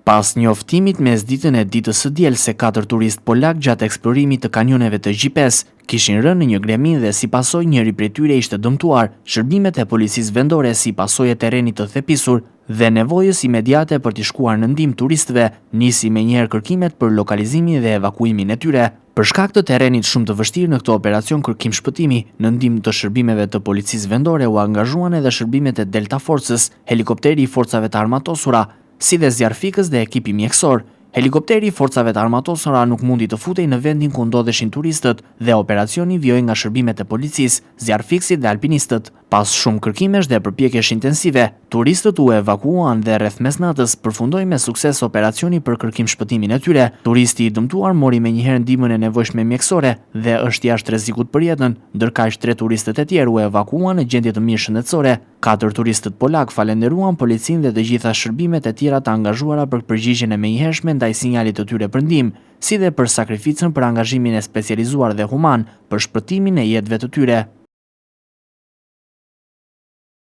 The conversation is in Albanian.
Pas njoftimit mesditën e ditës së diel se 4 turistë polak gjatë eksplorimit të kamioneve të GPS kishin rënë në një gremin dhe si pasojë njëri prej tyre ishte dëmtuar, shërbimet e policisë vendore si pasojë e terrenit të thepisur dhe nevojës imediate për t'i shkuar në ndihmë turistëve, nisi menjëherë kërkimet për lokalizimin dhe evakuimin e tyre. Për shkak të terrenit shumë të vështirë në këtë operacion kërkim shpëtimi, në ndihmë të shërbimeve të policisë vendore u angazhuan edhe shërbimet e Delta Forces, helikopteri i forcave të armatosura, si dhe zjarfikës dhe ekipi mjekësor. Helikopteri i forcave të armatosura nuk mundi të futej në vendin ku ndodheshin turistët dhe operacioni vjoi nga shërbimet e policisë, zjarfikësit dhe alpinistët. Pas shumë kërkimesh dhe përpjekjesh intensive, turistët u evakuuan dhe rreth mesnatës përfundoi me sukses operacioni për kërkim shpëtimin e tyre. Turisti i dëmtuar mori menjëherë ndihmën e nevojshme mjekësore dhe është jashtë rrezikut për jetën, ndërkaq 3 turistët e tjerë u evakuuan në gjendje të mirë shëndetësore. 4 turistët polak falenderuan policinë dhe të gjitha shërbimet e tjera të angazhuara për përgjigjen e menjëhershme ndaj sinjalit të tyre për ndihmë, si dhe për sakrificën për angazhimin e specializuar dhe human për shpëtimin e jetëve të tyre.